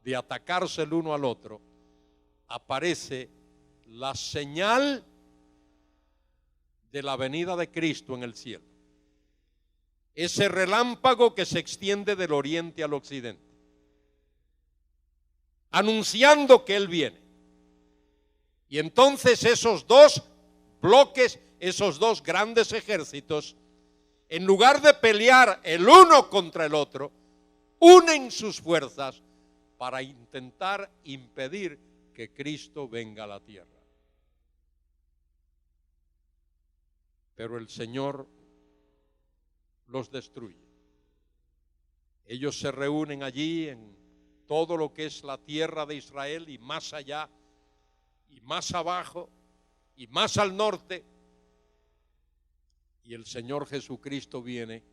de atacarse el uno al otro, aparece la señal de la venida de Cristo en el cielo. Ese relámpago que se extiende del oriente al occidente, anunciando que Él viene. Y entonces esos dos bloques, esos dos grandes ejércitos, en lugar de pelear el uno contra el otro, unen sus fuerzas para intentar impedir que Cristo venga a la tierra. Pero el Señor los destruye. Ellos se reúnen allí en todo lo que es la tierra de Israel y más allá, y más abajo, y más al norte. Y el Señor Jesucristo viene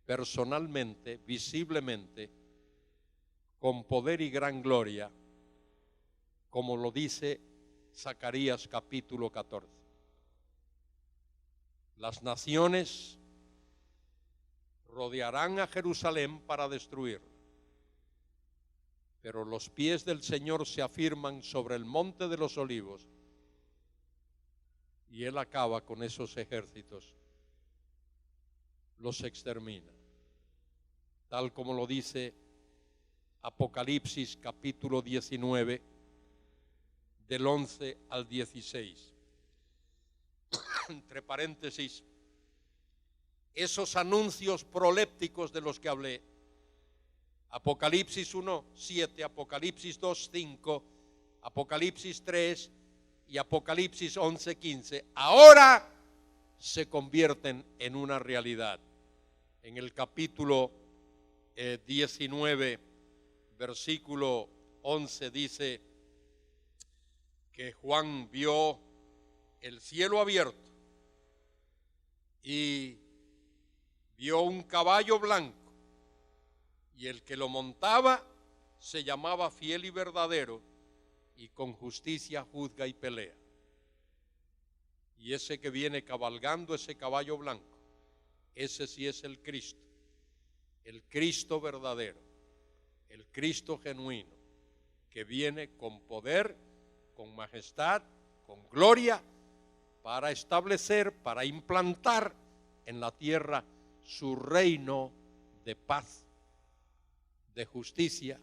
personalmente, visiblemente, con poder y gran gloria, como lo dice Zacarías capítulo 14. Las naciones rodearán a Jerusalén para destruirla, pero los pies del Señor se afirman sobre el monte de los olivos y Él acaba con esos ejércitos, los extermina, tal como lo dice Apocalipsis capítulo 19, del 11 al 16. Entre paréntesis, esos anuncios prolépticos de los que hablé, Apocalipsis 1, 7, Apocalipsis 2, 5, Apocalipsis 3 y Apocalipsis 11, 15, ahora se convierten en una realidad. En el capítulo 19, versículo 11 dice que Juan vio el cielo abierto y vio un caballo blanco, y el que lo montaba se llamaba Fiel y Verdadero, y con justicia juzga y pelea. Y ese que viene cabalgando ese caballo blanco, ese sí es el Cristo verdadero, el Cristo genuino, que viene con poder, con majestad, con gloria, para establecer, para implantar en la tierra su reino de paz, de justicia,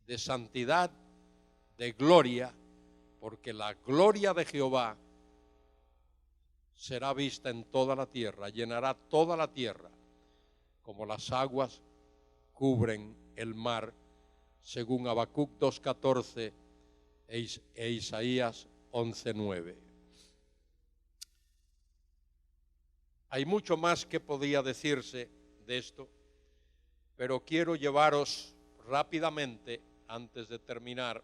de santidad, de gloria, porque la gloria de Jehová será vista en toda la tierra, llenará toda la tierra, como las aguas cubren el mar, según Habacuc 2:14 e Isaías 11:9. Hay mucho más que podía decirse de esto, pero quiero llevaros rápidamente, antes de terminar,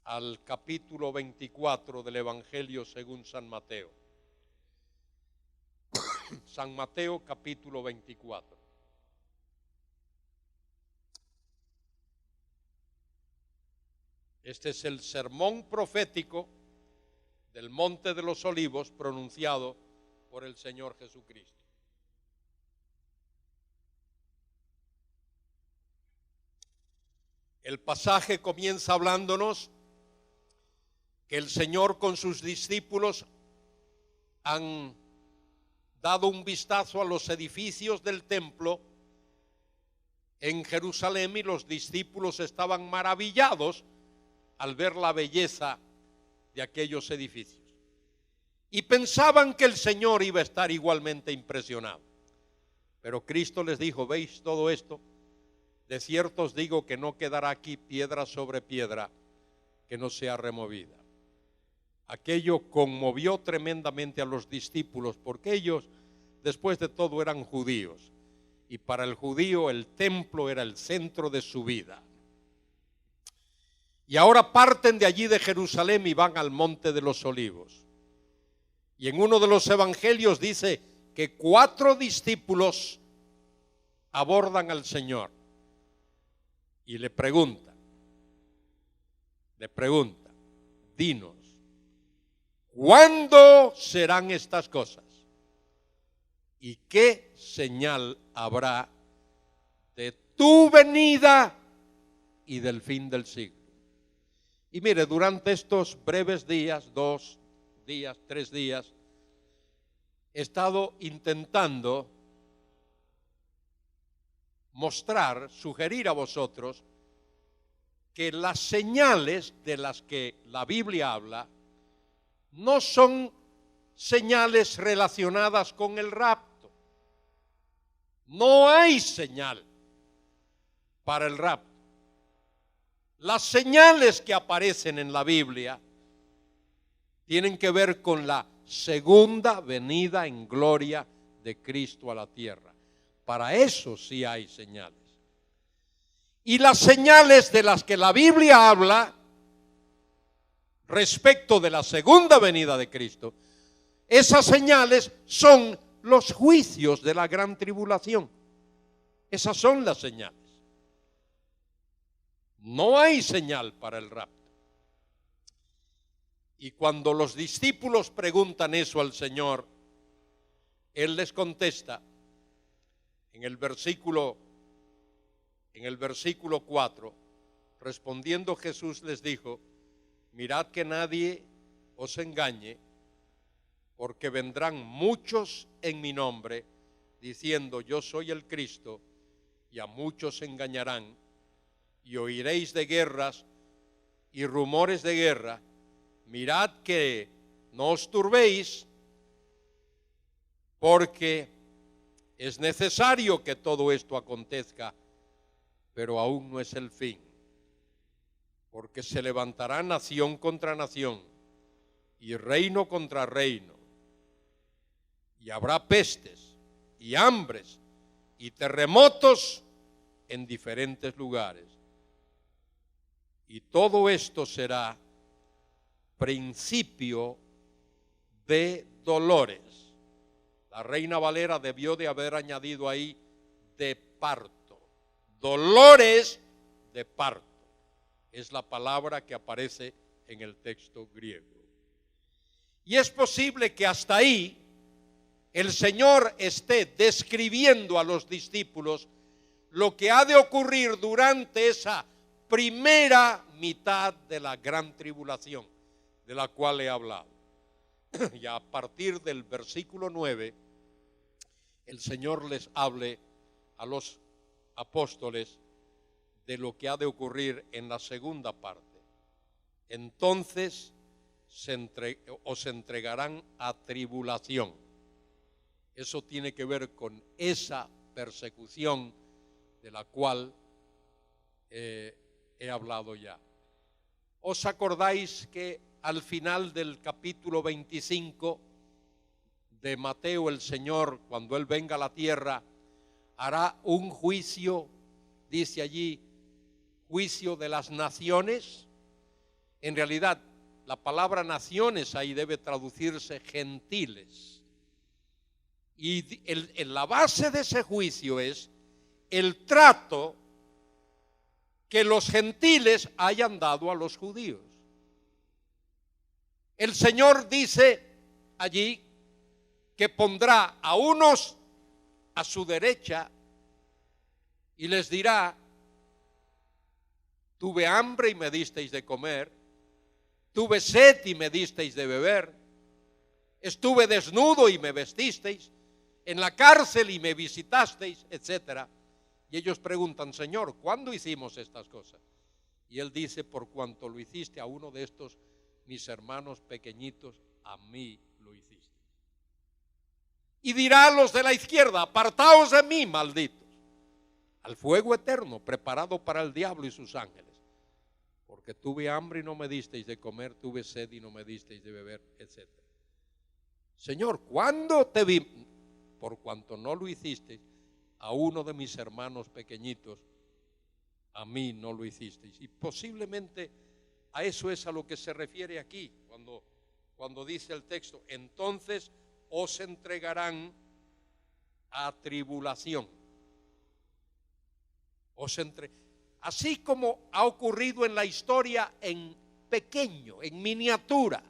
al capítulo 24 del Evangelio según San Mateo. San Mateo capítulo 24. Este es el sermón profético del Monte de los Olivos pronunciado por el Señor Jesucristo. El pasaje comienza hablándonos que el Señor con sus discípulos han dado un vistazo a los edificios del templo en Jerusalén, y los discípulos estaban maravillados al ver la belleza de aquellos edificios. Y pensaban que el Señor iba a estar igualmente impresionado. Pero Cristo les dijo: ¿veis todo esto? De cierto os digo que no quedará aquí piedra sobre piedra que no sea removida. Aquello conmovió tremendamente a los discípulos, porque ellos, después de todo, eran judíos. Y para el judío el templo era el centro de su vida. Y ahora parten de allí de Jerusalén y van al Monte de los Olivos. Y en uno de los evangelios dice que 4 discípulos abordan al Señor y le preguntan, dinos, ¿cuándo serán estas cosas? ¿Y qué señal habrá de tu venida y del fin del siglo. Y mire, durante estos breves días, 2 días, 3 días, he estado intentando mostrar, sugerir a vosotros que las señales de las que la Biblia habla no son señales relacionadas con el rapto. No hay señal para el rapto. Las señales que aparecen en la Biblia tienen que ver con la segunda venida en gloria de Cristo a la tierra. Para eso sí hay señales. Y las señales de las que la Biblia habla respecto de la segunda venida de Cristo, esas señales son los juicios de la gran tribulación. Esas son las señales. No hay señal para el rapto. Y cuando los discípulos preguntan eso al Señor, Él les contesta en el versículo 4, respondiendo Jesús les dijo: mirad que nadie os engañe, porque vendrán muchos en mi nombre, diciendo yo soy el Cristo, y a muchos engañarán, y oiréis de guerras y rumores de guerra. Mirad que no os turbéis, porque es necesario que todo esto acontezca, pero aún no es el fin, porque se levantará nación contra nación y reino contra reino, y habrá pestes y hambres y terremotos en diferentes lugares. Y todo esto será principio de dolores. La Reina Valera debió de haber añadido ahí de parto. Dolores de parto. Es la palabra que aparece en el texto griego. Y es posible que hasta ahí el Señor esté describiendo a los discípulos lo que ha de ocurrir durante esa primera mitad de la gran tribulación, de la cual he hablado. Y a partir del versículo 9, el Señor les hable a los apóstoles de lo que ha de ocurrir en la segunda parte. Entonces os entregarán a tribulación. Eso tiene que ver con esa persecución de la cual he hablado ya. ¿Os acordáis que al final del capítulo 25 de Mateo, el Señor, cuando Él venga a la tierra, hará un juicio, dice allí, juicio de las naciones? En realidad, la palabra naciones ahí debe traducirse gentiles. Y en la base de ese juicio es el trato que los gentiles hayan dado a los judíos. El Señor dice allí que pondrá a unos a su derecha y les dirá: tuve hambre y me disteis de comer, tuve sed y me disteis de beber, estuve desnudo y me vestisteis, en la cárcel y me visitasteis, etc. Y ellos preguntan: Señor, ¿cuándo hicimos estas cosas? Y Él dice: por cuanto lo hiciste a uno de estos mis hermanos pequeñitos, a mí lo hiciste. Y dirá a los de la izquierda: apartaos de mí, malditos, al fuego eterno preparado para el diablo y sus ángeles, porque tuve hambre y no me disteis de comer, tuve sed y no me disteis de beber, etc. Señor, ¿cuándo te vi? Por cuanto no lo hicisteis a uno de mis hermanos pequeñitos, a mí no lo hicisteis. Y posiblemente a eso es a lo que se refiere aquí, cuando dice el texto: entonces os entregarán a tribulación. Así como ha ocurrido en la historia en pequeño, en miniatura.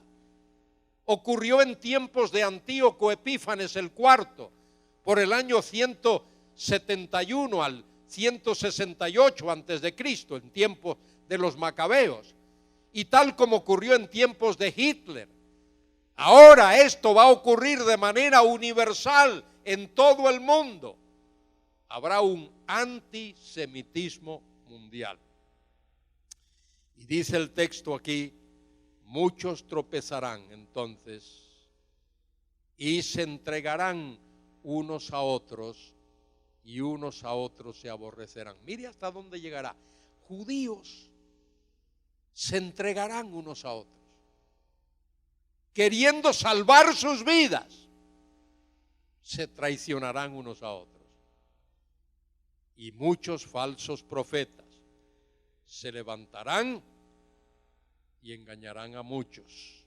Ocurrió en tiempos de Antíoco Epífanes el IV, por el año 171 al 168 antes de Cristo, en tiempos de los macabeos, y tal como ocurrió en tiempos de Hitler. Ahora esto va a ocurrir de manera universal en todo el mundo. Habrá un antisemitismo mundial. Y dice el texto aquí, muchos tropezarán entonces y se entregarán unos a otros y unos a otros se aborrecerán. Mire hasta dónde llegará. Judíos se entregarán unos a otros, queriendo salvar sus vidas, se traicionarán unos a otros. Y muchos falsos profetas se levantarán y engañarán a muchos.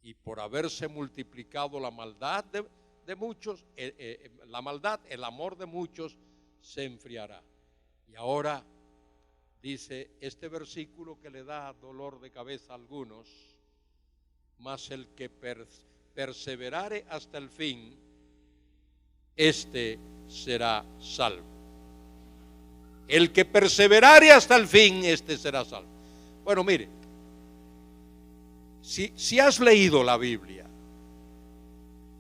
Y por haberse multiplicado la maldad de muchos, la maldad, el amor de muchos se enfriará. Y ahora dice este versículo que le da dolor de cabeza a algunos: mas el que perseverare hasta el fin, este será salvo. El que perseverare hasta el fin, este será salvo. Bueno, mire, si has leído la Biblia,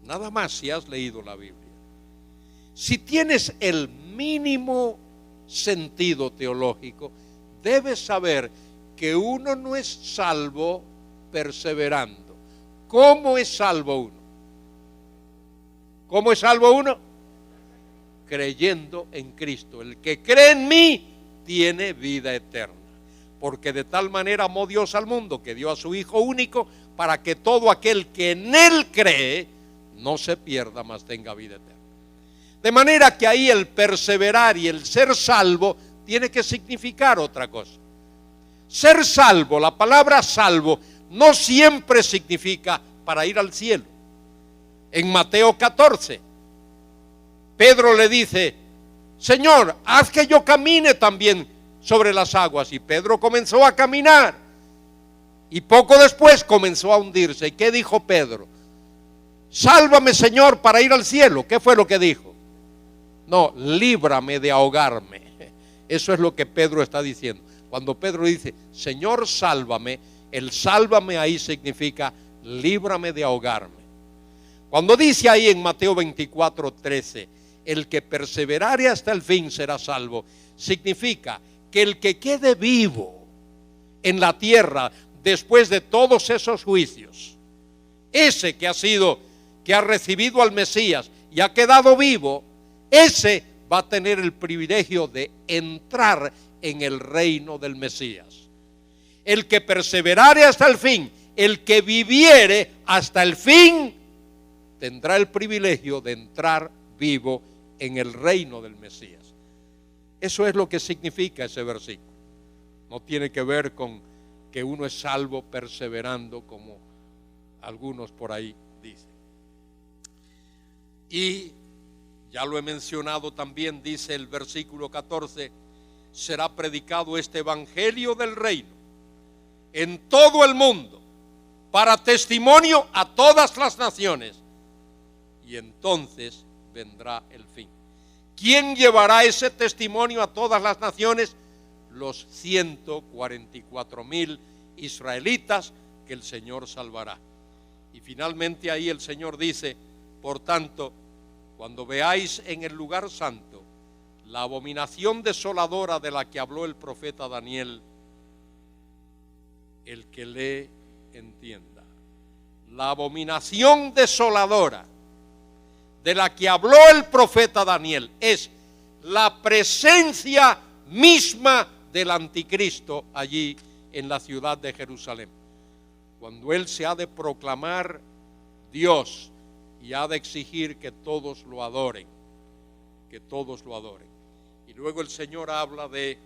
nada más si has leído la Biblia, si tienes el mínimo sentido teológico, debes saber que uno no es salvo perseverando. ¿Cómo es salvo uno? ¿Cómo es salvo uno? Creyendo en Cristo. El que cree en mí tiene vida eterna. Porque de tal manera amó Dios al mundo que dio a su Hijo único para que todo aquel que en Él cree no se pierda, mas tenga vida eterna. De manera que ahí el perseverar y el ser salvo tiene que significar otra cosa. Ser salvo, la palabra salvo, no siempre significa para ir al cielo. En Mateo 14, Pedro le dice: Señor, haz que yo camine también sobre las aguas. Y Pedro comenzó a caminar y poco después comenzó a hundirse. ¿Y qué dijo Pedro? Sálvame, Señor, para ir al cielo. ¿Qué fue lo que dijo? No, líbrame de ahogarme. Eso es lo que Pedro está diciendo. Cuando Pedro dice, Señor, sálvame, el sálvame ahí significa líbrame de ahogarme. Cuando dice ahí en Mateo 24:13, el que perseverare hasta el fin será salvo, significa que el que quede vivo en la tierra después de todos esos juicios, ese que ha recibido al Mesías y ha quedado vivo, ese va a tener el privilegio de entrar en el reino del Mesías. El que perseverare hasta el fin, el que viviere hasta el fin, tendrá el privilegio de entrar vivo en el reino del Mesías. Eso es lo que significa ese versículo. No tiene que ver con que uno es salvo perseverando, como algunos por ahí dicen. Y ya lo he mencionado también, dice el versículo 14, será predicado este evangelio del reino en todo el mundo para testimonio a todas las naciones, y entonces vendrá el fin. ¿Quién llevará ese testimonio a todas las naciones? Los 144,000 israelitas que el Señor salvará. Y finalmente ahí el Señor dice, por tanto, cuando veáis en el lugar santo la abominación desoladora de la que habló el profeta Daniel, el que lee entienda. La abominación desoladora de la que habló el profeta Daniel es la presencia misma del anticristo allí en la ciudad de Jerusalén. Cuando él se ha de proclamar Dios y ha de exigir que todos lo adoren, que todos lo adoren. Y luego el Señor habla de